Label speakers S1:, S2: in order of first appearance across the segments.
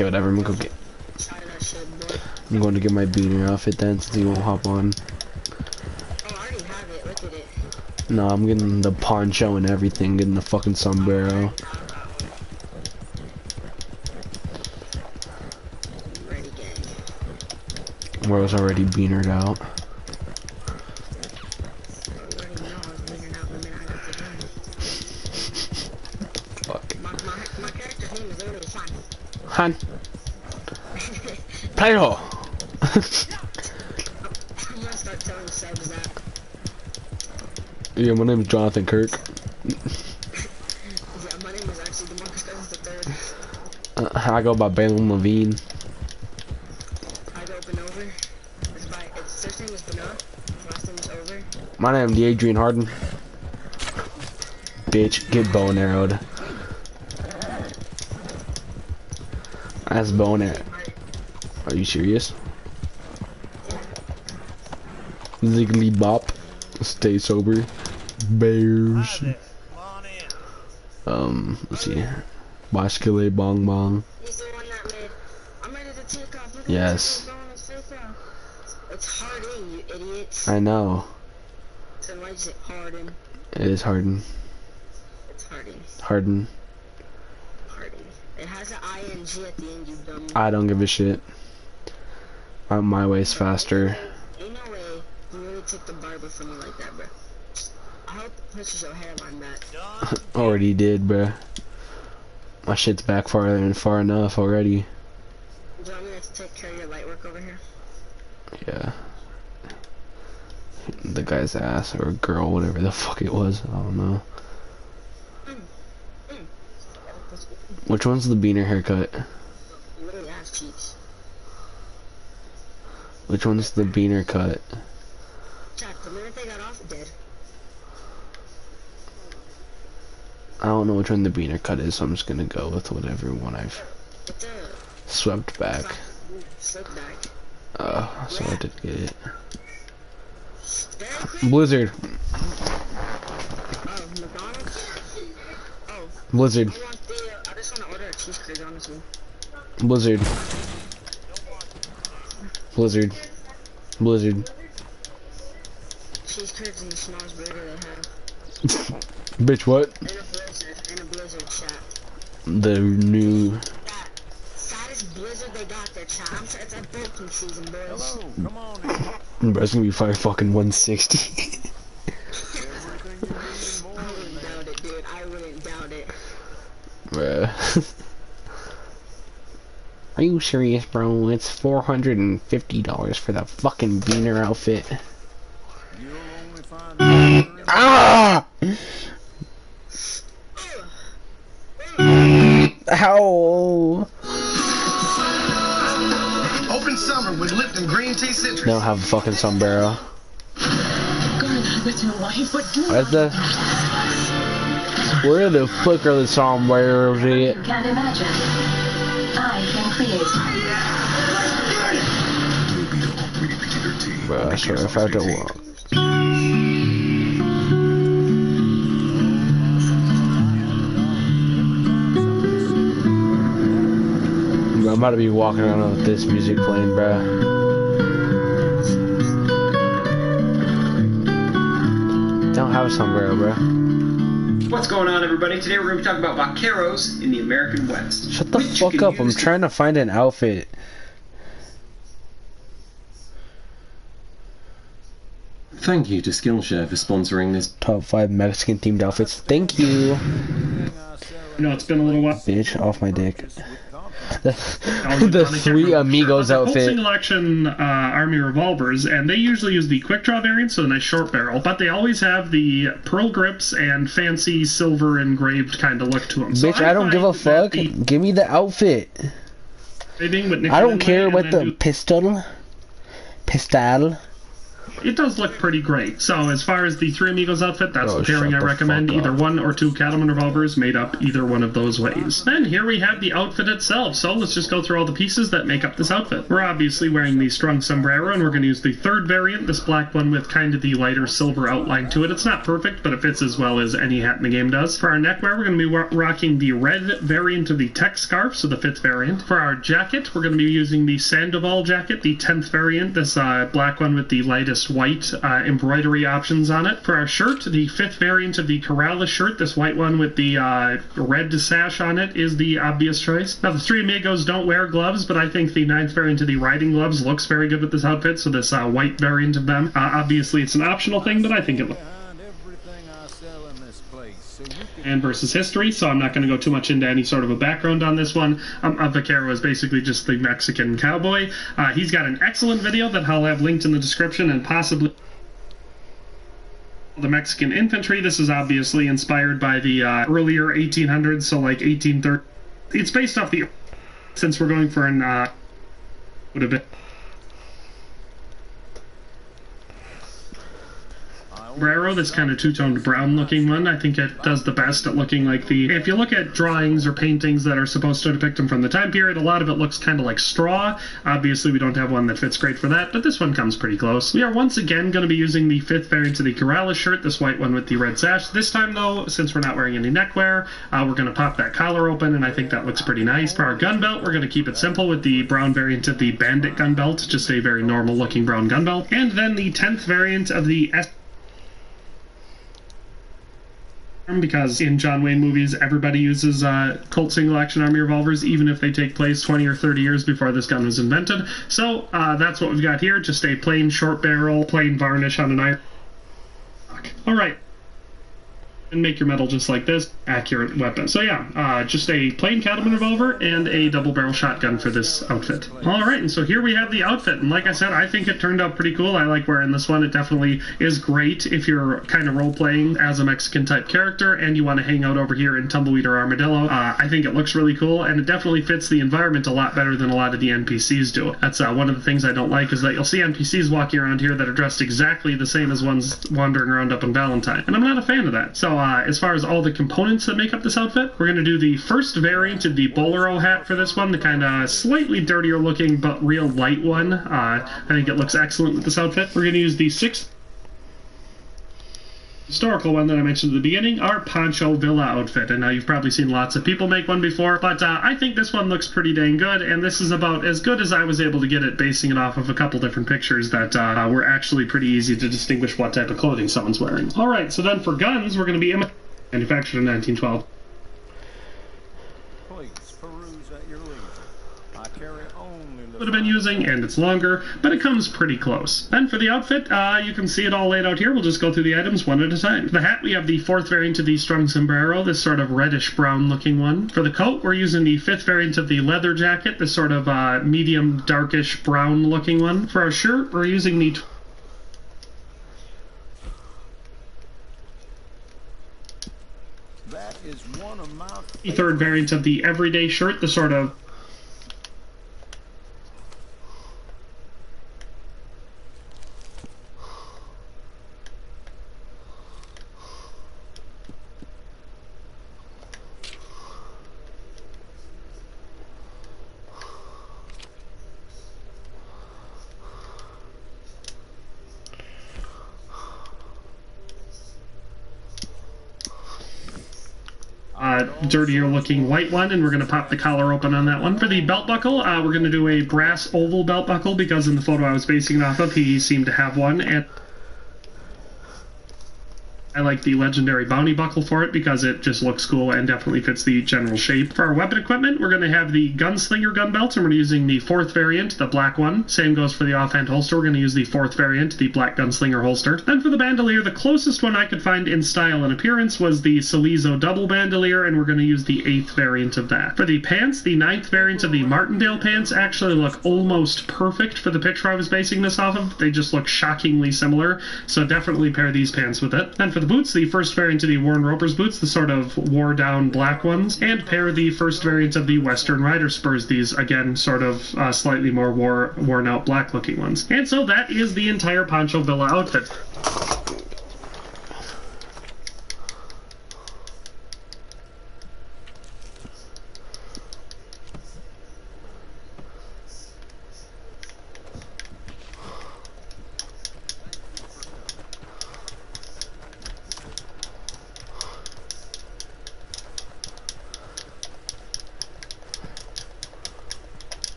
S1: Okay, whatever. I'm gonna go get. I'm going to get my beaner outfit then, since he won't hop on.
S2: Oh, I already have it. Look at it.
S1: No, I'm getting the poncho and everything, getting the fucking sombrero.
S2: Ready, gang.
S1: Where I was already beanered out.
S2: My character's name is literally Sean.
S1: Han. Play-Doh.
S2: I'm gonna start telling subs that.
S1: Yeah, my name is Jonathan Kirk.
S2: Yeah, my name is actually DeMarcus Cousins III.
S1: I go by Balaam Levine.
S2: I go Benover. Its first name is Benoit. Last name is Over.
S1: My name is Adrian Harden. Bitch, get bow and arrowed. That's bow and arrow. Are you serious? Ziggly bop. Stay sober. Bears. Let's see. Bashkele bong bong.
S2: He's the one that made. I'm ready to take off. Look at
S1: Yes.
S2: It's Harden, you idiots.
S1: I know.
S2: So why'd you say Harden?
S1: It is Harden.
S2: It's Harden.
S1: Harden.
S2: Harden. It has an ing at the end, you dumb.
S1: I don't give a shit. My way's faster.
S2: Ain't no way you really took the barber from me like that, bro. I hope it pushes your hairline back.
S1: Already did, bruh. My shit's back far enough already.
S2: Do you want me to take care of your light work over here?
S1: Yeah. The guy's ass or girl, whatever the fuck it was. I don't know. Which one's the beaner haircut?
S2: Literally ass cheeks.
S1: Which one's the beaner cut?
S2: Chat, the minute they got off, dead.
S1: I don't know which one the beaner cut is, so I'm just gonna go with whatever one I've swept back.
S2: Slick back.
S1: So I did get it. Blizzard.
S2: Oh, McDonald's? Oh.
S1: Blizzard.
S2: I just want to order a cheese curd, honestly.
S1: Blizzard. Blizzard. Blizzard.
S2: Cheese curds and the smallest burger they have.
S1: Bitch, what?
S2: And a blizzard, chat.
S1: The new.
S2: That saddest blizzard they got there, chat. I'm sure it's a baking season, boys.
S3: Hello, come on.
S1: Bro, it's gonna be fucking 160.
S2: I wouldn't doubt it, dude. I wouldn't doubt it.
S1: Bruh. Are you serious, bro? It's $450 for the fucking beaner outfit.
S3: You'll only find
S1: Ah! How?
S4: Open summer with Lipton green tea citrus.
S1: They don't have a fucking sombrero. Where's the? Where the fuck are the sombreros at?
S5: Can't imagine. I can create.
S1: Bro, I swear if I have to walk. I'm about to be walking around with this music playing, bruh. Don't have a sombrero, bruh.
S6: What's going on, everybody? Today we're going to be talking about vaqueros in the American West.
S1: Shut the fuck up, I'm trying to find an outfit.
S7: Thank you to Skillshare for sponsoring this.
S1: Top 5 Mexican themed outfits. Thank you.
S8: No, it's been a little while.
S1: Bitch, off my dick. The Three Amigos outfit.
S8: Single action army revolvers, and they usually use the quick draw variant, so a nice short barrel, but they always have the pearl grips and fancy silver engraved kind of look to them.
S1: Bitch, I don't give a fuck. Give me the outfit.
S8: I
S1: don't care what the pistol.
S8: it does look pretty great. So as far as the Three Amigos outfit, that's the pairing I
S1: shut the
S8: recommend.
S1: fuck
S8: Either
S1: up.
S8: one or two Cattleman revolvers made up either one of those ways. Then here we have the outfit itself. So let's just go through all the pieces that make up this outfit. We're obviously wearing the strung sombrero, and we're going to use the third variant, this black one with kind of the lighter silver outline to it. It's not perfect, but it fits as well as any hat in the game does. For our neckwear, we're going to be rocking the red variant of the tech scarf, so the 5th variant. For our jacket, we're going to be using the Sandoval jacket, the 10th variant, this black one with the lightest white embroidery options on it. For our shirt, the 5th variant of the Corrales shirt, this white one with the red sash on it is the obvious choice. Now, the Three Amigos don't wear gloves, but I think the 9th variant of the riding gloves looks very good with this outfit, so this white variant of them. Obviously, it's an optional thing, but I think it looks.
S3: Behind everything I sell in this place, so you can
S8: And versus history, so I'm not going to go too much into any sort of a background on this one. Vaquero is basically just the Mexican cowboy. He's got an excellent video that I'll have linked in the description, and possibly the Mexican infantry. This is obviously inspired by the earlier 1800s, so like 1830. It's based off the, since we're going for an would have been sombrero, this kind of two-toned brown looking one. I think it does the best at looking like the, if you look at drawings or paintings that are supposed to depict them from the time period, a lot of it looks kind of like straw. Obviously we don't have one that fits great for that, but this one comes pretty close. We are once again going to be using the 5th variant of the Corrales shirt, this white one with the red sash. This time though, since we're not wearing any neckwear, we're going to pop that collar open, and I think that looks pretty nice. For our gun belt, we're going to keep it simple with the brown variant of the Bandit gun belt, just a very normal looking brown gun belt. And then the 10th variant of the because in John Wayne movies, everybody uses Colt single action army revolvers, even if they take place 20 or 30 years before this gun was invented. So that's what we've got here, just a plain short barrel, plain varnish on an iron. All right. And make your metal just like this, accurate weapon. So yeah, just a plain Cattleman revolver and a double barrel shotgun for this outfit. Alright, and so here we have the outfit, and like I said, I think it turned out pretty cool. I like wearing this one. It definitely is great if you're kind of role-playing as a Mexican type character and you want to hang out over here in Tumbleweed or Armadillo. I think it looks really cool, and it definitely fits the environment a lot better than a lot of the NPCs do. That's one of the things I don't like, is that you'll see NPCs walking around here that are dressed exactly the same as ones wandering around up in Valentine, and I'm not a fan of that. So as far as all the components that make up this outfit, we're going to do the first variant of the Bolero hat for this one, the kind of slightly dirtier looking but real light one. I think it looks excellent with this outfit. We're going to use the 6th historical one that I mentioned at the beginning, our Pancho Villa outfit. And now you've probably seen lots of people make one before, but I think this one looks pretty dang good, and this is about as good as I was able to get it, basing it off of a couple different pictures that were actually pretty easy to distinguish what type of clothing someone's wearing. Alright, so then for guns, we're going to be manufactured in 1912.
S3: please peruse at your leisure. I carry only
S8: Would have been using, and it's longer, but it comes pretty close. Then for the outfit, you can see it all laid out here. We'll just go through the items one at a time. For the hat, we have the 4th variant of the strung sombrero, this sort of reddish brown looking one. For the coat, we're using the 5th variant of the leather jacket, this sort of medium darkish brown looking one. For our shirt, we're using the
S3: That is one of my
S8: 3rd variant of the everyday shirt, the sort of dirtier looking white one, and we're going to pop the collar open on that one. For the belt buckle, we're going to do a brass oval belt buckle, because in the photo I was basing it off of, he seemed to have one, and I like the legendary bounty buckle for it because it just looks cool and definitely fits the general shape. For our weapon equipment, we're going to have the gunslinger gun belt, and we're using the 4th variant, the black one. Same goes for the offhand holster. We're going to use the 4th variant, the black gunslinger holster. Then for the bandolier, the closest one I could find in style and appearance was the Salizo double bandolier, and we're going to use the 8th variant of that. For the pants, the 9th variant of the Martindale pants actually look almost perfect for the picture I was basing this off of. They just look shockingly similar, so definitely pair these pants with it. Then for for the boots, the first variant of the Warren Roper's boots, the sort of wore-down black ones, and pair the first variant of the Western Rider spurs, these, again, sort of slightly more worn-out black-looking ones. And so that is the entire Pancho Villa outfit.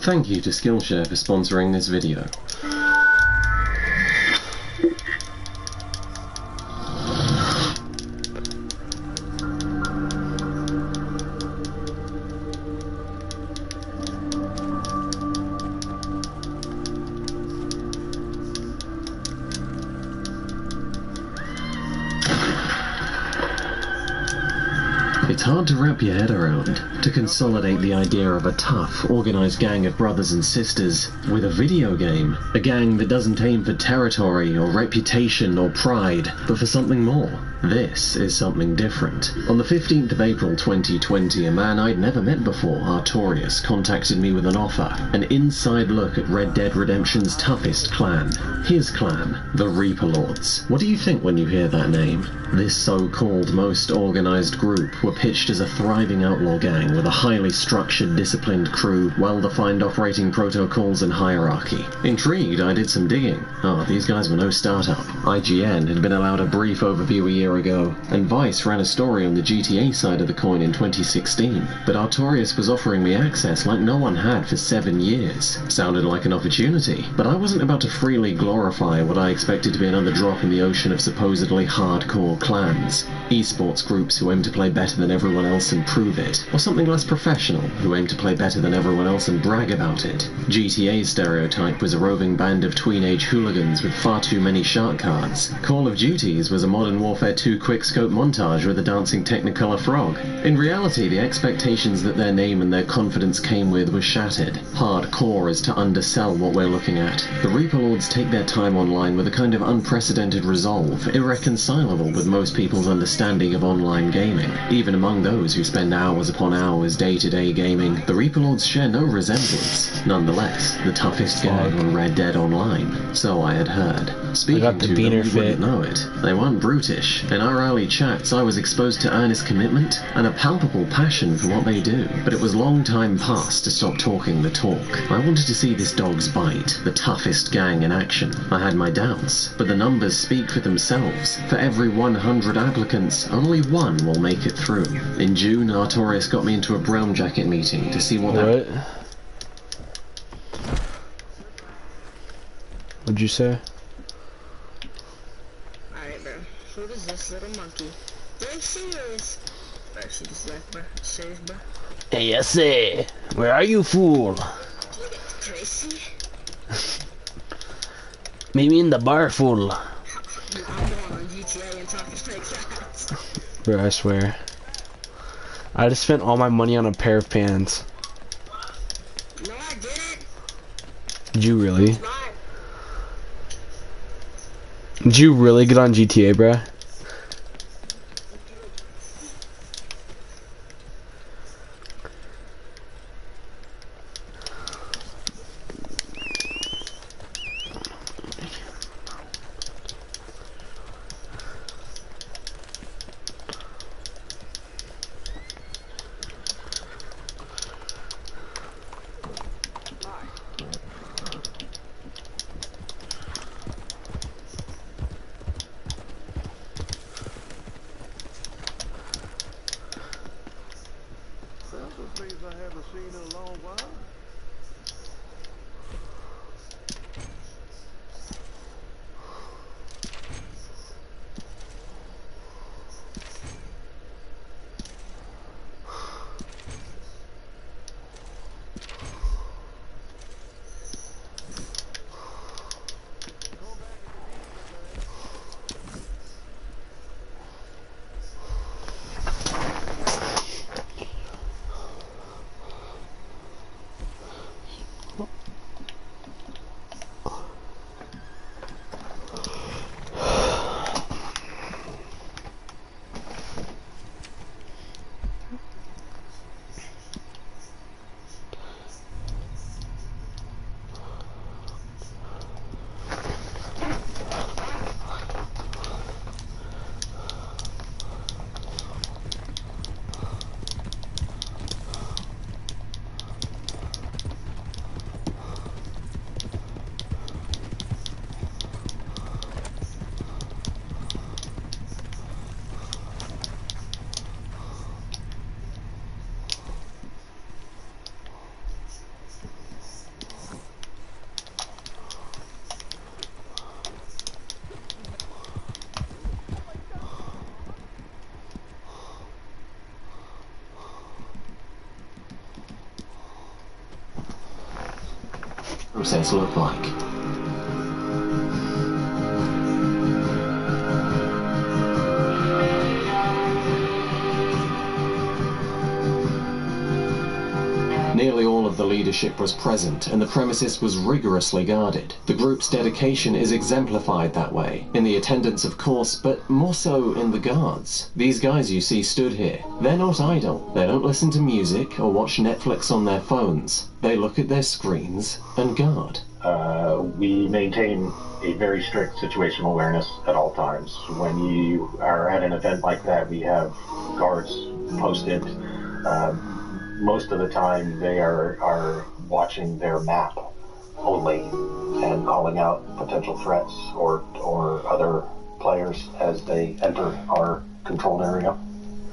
S7: Thank you to Skillshare for sponsoring this video. It's hard to wrap your head around, to consolidate the idea of a tough, organized gang of brothers and sisters with a video game. A gang that doesn't aim for territory or reputation or pride, but for something more. This is something different. On the 15th of April 2020, a man I'd never met before, Rdr2, contacted me with an offer. An inside look at Red Dead Redemption's toughest clan. His clan, the Reaper Lords. What do you think when you hear that name? This so-called most organized group were pitched as a thriving outlaw gang with a highly structured, disciplined crew, well-defined operating protocols and hierarchy. Intrigued, I did some digging. These guys were no startup. IGN had been allowed a brief overview a year ago, and Vice ran a story on the GTA side of the coin in 2016. But Rdr2 was offering me access like no one had for 7 years. Sounded like an opportunity, but I wasn't about to freely glorify what I expected to be another drop in the ocean of supposedly hardcore clans. Esports groups who aim to play better than everyone else and prove it, or something less professional who aim to play better than everyone else and brag about it. GTA's stereotype was a roving band of tween-age hooligans with far too many shark cards. Call of Duty's was a Modern Warfare 2 quickscope montage with a dancing Technicolor frog. In reality, the expectations that their name and their confidence came with were shattered. Hardcore is to undersell what we're looking at. The Reaper Lords take their time online with a kind of unprecedented resolve, irreconcilable with most people's understanding of online gaming. Even among those who spend hours upon hours day-to-day gaming, the Reaper Lords share no resemblance. Nonetheless, the toughest gang on Red Dead Online. So I had heard. Speaking to them, you wouldn't know it. They weren't brutish. In our early chats, I was exposed to earnest commitment and a palpable passion for what they do. But it was long time past to stop talking the talk. I wanted to see this dog's bite, the toughest gang in action. I had my doubts, but the numbers speak for themselves. For every 100 applicants, only one will make it through. In June, Rdr2 got me into a Brown Jacket meeting to see what
S1: What'd you say?
S2: Alright, bro. Who is this little monkey? Dead serious. Bro, she just left, bro. Serious, bro.
S1: Hey, I say, where are you, fool?
S2: Crazy?
S1: Meet me in the bar, fool.
S2: I'm going on GTA and talking straight cats.
S1: Bro, I swear. I just spent all my money on a pair of pants.
S2: No, I didn't.
S1: Did you really?
S2: Why?
S1: Did you really get on GTA, bruh?
S7: process look like. Nearly all of the leadership was present, and the premises was rigorously guarded. The group's dedication is exemplified that way, in the attendance of course, but more so in the guards. These guys you see stood here, they're not idle. They don't listen to music or watch Netflix on their phones. They look at their screens and guard.
S9: We maintain a very strict situational awareness at all times. When you are at an event like that, we have guards posted. Most of the time they are watching their map only and calling out potential threats or other players as they enter our controlled area.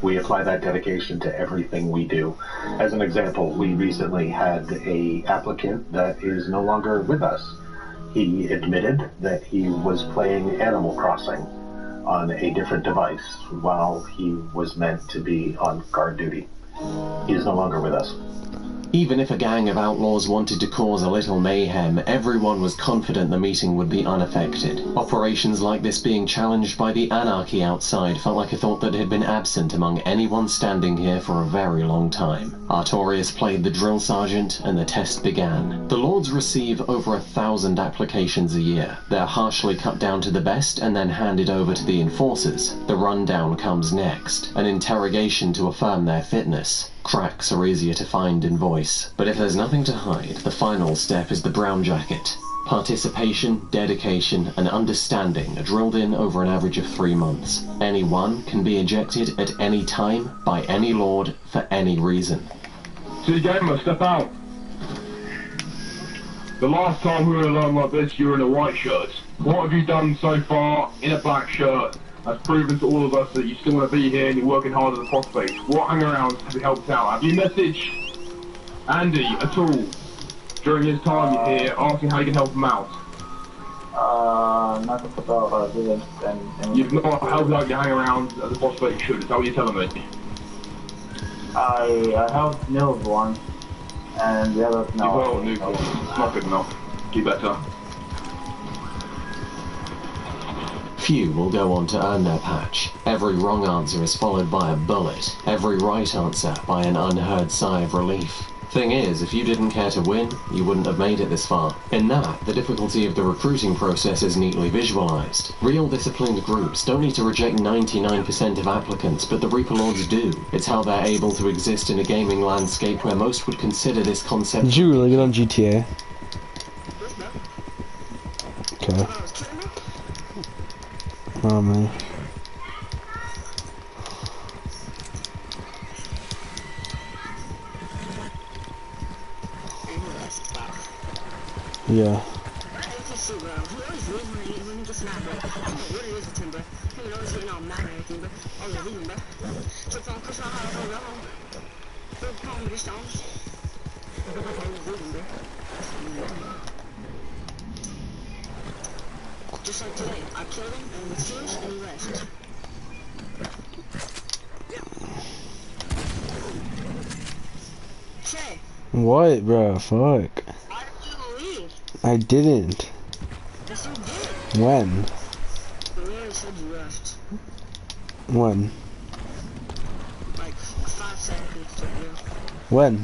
S9: We apply that dedication to everything we do. As an example, we recently had an applicant that is no longer with us. He admitted that he was playing Animal Crossing on a different device while he was meant to be on guard duty. He is no longer with us.
S7: Even if a gang of outlaws wanted to cause a little mayhem, everyone was confident the meeting would be unaffected. Operations like this being challenged by the anarchy outside felt like a thought that had been absent among anyone standing here for a very long time. Artorius played the drill sergeant, and the test began. The Lords receive over 1,000 applications a year. They're harshly cut down to the best and then handed over to the enforcers. The rundown comes next, an interrogation to affirm their fitness. Cracks are easier to find in voice, but if there's nothing to hide, the final step is the brown jacket. Participation, dedication, and understanding are drilled in over an average of 3 months. Anyone can be ejected at any time, by any lord, for any reason.
S10: See, gamer, step out. The last time we were alone like this, you were in a white shirt. What have you done so far in a black shirt? That's proven to all of us that you still want to be here and you're working hard at the prospect. What hangarounds have you helped out? Have you messaged Andy at all during his time here, asking how you can help him out?
S11: Not about I didn't.
S10: You've not helped out your hangarounds at the prospect should, is that what you're telling me?
S11: I helped Nils once, and the other no.
S10: You've helped Nils once. It's not good enough. Do better.
S7: Few will go on to earn their patch. Every wrong answer is followed by a bullet. Every right answer by an unheard sigh of relief. Thing is, if you didn't care to win, you wouldn't have made it this far. In that, the difficulty of the recruiting process is neatly visualized. Real disciplined groups don't need to reject 99% of applicants, but the Reaper Lords do. It's how they're able to exist in a gaming landscape where most would consider this concept...
S1: Did you really get on GTA? Okay. Oh man. Yeah.
S2: Just like today, I killed him and was finished and he left. Shay.
S1: What, bro? Fuck.
S2: Why did you leave?
S1: I didn't.
S2: Yes, you did.
S1: When?
S2: You literally said you left.
S1: When?
S2: Like 5 seconds ago.
S1: When?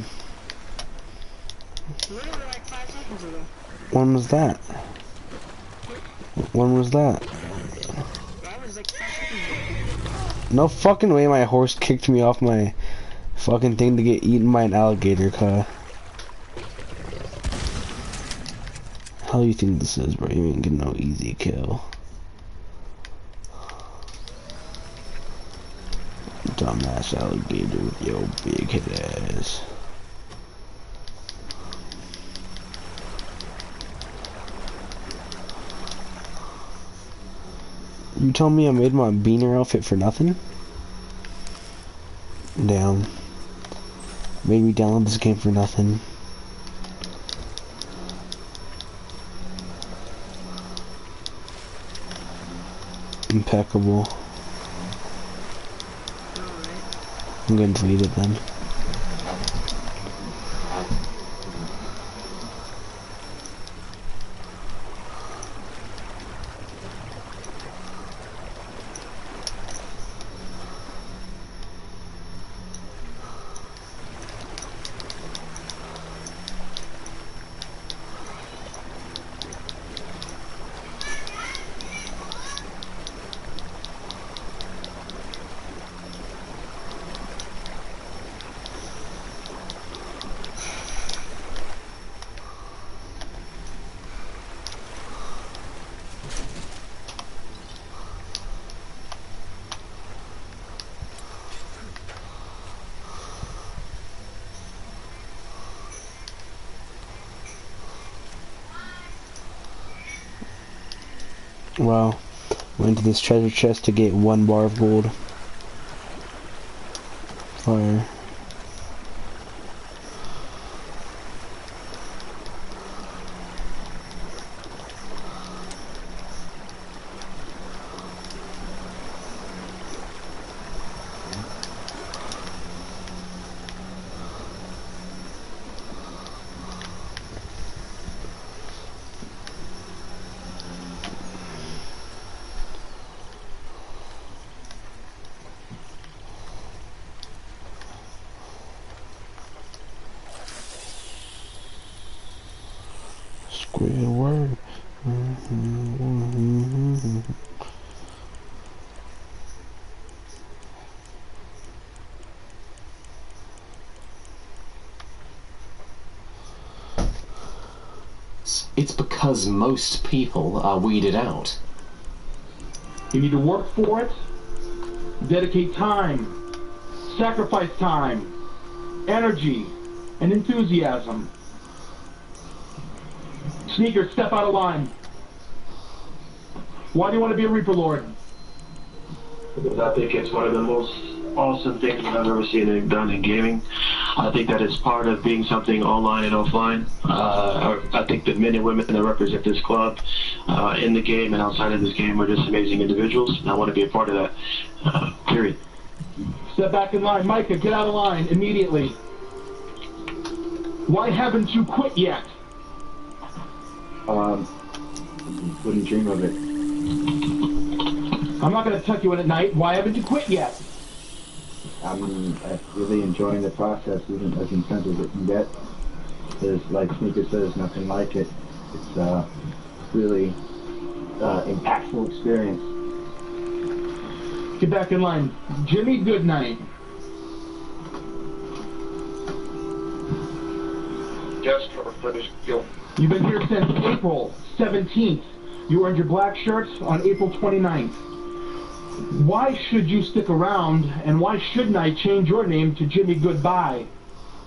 S2: Literally like 5 seconds ago.
S1: When was that? When was that?
S2: That was like 5 seconds ago.
S1: No fucking way my horse kicked me off my fucking thing to get eaten by an alligator, cuh. Hell you think this is, bro? You ain't getting no easy kill. Dumbass alligator with your big head ass. You telling me I made my beaner outfit for nothing? Damn. Made me download this game for nothing. Impeccable. I'm gonna delete it then. Wow. Went to this treasure chest to get 1 bar of gold. Fire. Squidward.
S7: It's because most people are weeded out.
S10: You need to work for it, dedicate time, sacrifice time, energy, and enthusiasm. Sneaker, step out of line. Why do you want to be a Reaper Lord?
S12: Because I think it's one of the most awesome things I've ever seen it done in gaming. I think that it's part of being something online and offline. I think the men and women that represent this club in the game and outside of this game are just amazing individuals, and I want to be a part of that, period.
S10: Step back in line. Micah, get out of line immediately. Why haven't you quit yet?
S11: Wouldn't dream of it.
S10: I'm not going to tuck you in at night. Why haven't you quit yet?
S11: I'm really enjoying the process, even as intense as it can get. There's, like Sneaker says, nothing like it. It's really impactful experience.
S10: Get back in line. Jimmy, good night.
S12: Just for this skill.
S10: You've been here since April 17th. You earned your black shirts on April 29th. Why should you stick around, and why shouldn't I change your name to Jimmy Goodbye?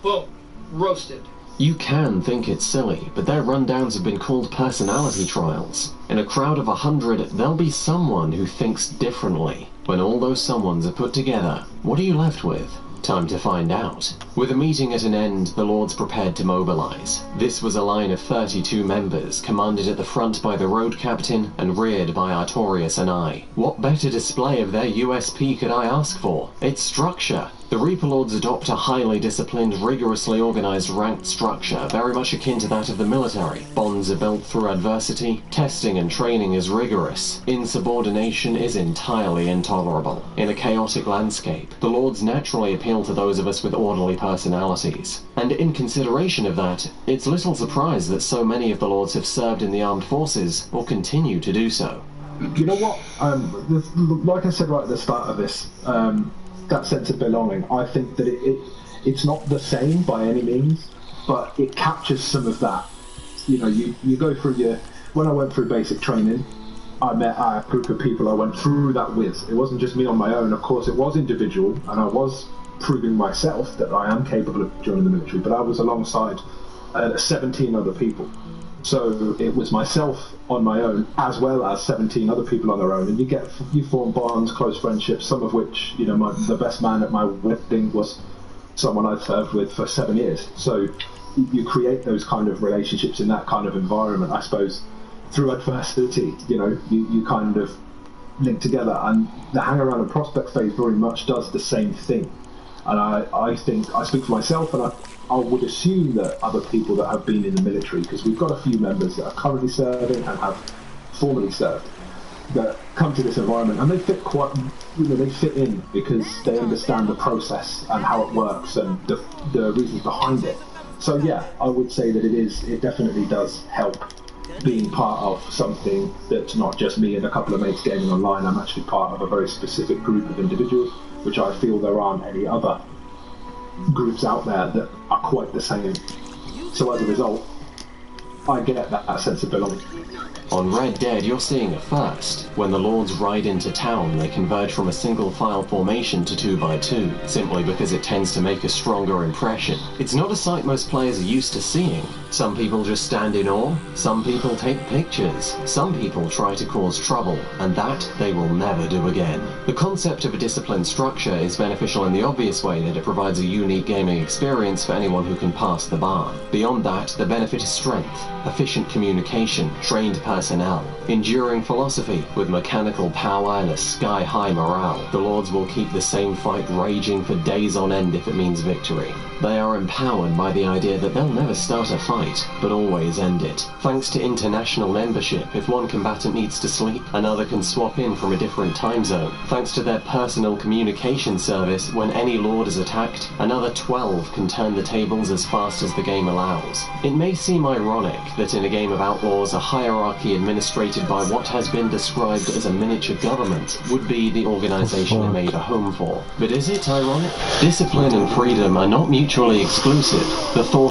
S13: Boom. Roasted.
S7: You can think it's silly, but their rundowns have been called personality trials. In a crowd of 100, there'll be someone who thinks differently. When all those someones are put together, what are you left with? Time to find out. With the meeting at an end, the Lords prepared to mobilize. This was a line of 32 members, commanded at the front by the road captain and reared by Artorias and I. What better display of their USP could I ask for? Its structure. The Reaper Lords adopt a highly disciplined, rigorously organized ranked structure, very much akin to that of the military. Bonds are built through adversity, testing and training is rigorous, insubordination is entirely intolerable. In a chaotic landscape, the Lords naturally appeal to those of us with orderly personalities. And in consideration of that, it's little surprise that so many of the Lords have served in the armed forces, or continue to do so.
S14: You know what? Like I said right at the start of this, that sense of belonging, I think that it's not the same by any means, but it captures some of that. You know, you go through when I went through basic training, I met a group of people I went through that with. It wasn't just me on my own. Of course, it was individual, and I was proving myself that I am capable of joining the military, but I was alongside 17 other people. So it was myself on my own, as well as 17 other people on their own, and you form bonds, close friendships. Some of which, you know, the best man at my wedding was someone I'd served with for 7 years. So you create those kind of relationships in that kind of environment, I suppose, through adversity. You know, you kind of link together, and the hang around and prospect phase very much does the same thing. And I think I speak for myself, and I would assume that other people that have been in the military, because we've got a few members that are currently serving and have formerly served, that come to this environment, and they fit they fit in because they understand the process and how it works and the reasons behind it. So yeah, I would say that it definitely does help being part of something that's not just me and a couple of mates gaming online. I'm actually part of a very specific group of individuals, which I feel there aren't any other groups out there that are quite the same. So as a result, I get that sense of belonging.
S7: On Red Dead, you're seeing it first. When the Lords ride into town, they converge from a single-file formation to 2x2, simply because it tends to make a stronger impression. It's not a sight most players are used to seeing. Some people just stand in awe, some people take pictures, some people try to cause trouble, and that they will never do again. The concept of a disciplined structure is beneficial in the obvious way that it provides a unique gaming experience for anyone who can pass the bar. Beyond that, the benefit is strength, efficient communication, trained personnel, enduring philosophy with mechanical power and a sky-high morale. The Lords will keep the same fight raging for days on end if it means victory. They are empowered by the idea that they'll never start a fight, but always end it. Thanks to international membership, if one combatant needs to sleep, another can swap in from a different time zone. Thanks to their personal communication service, when any Lord is attacked, another 12 can turn the tables as fast as the game allows. It may seem ironic that in a game of Outlaws, a hierarchy administrated by what has been described as a miniature government would be the organization it made a home for. But is it ironic? Discipline and freedom are not mutually exclusive. The thought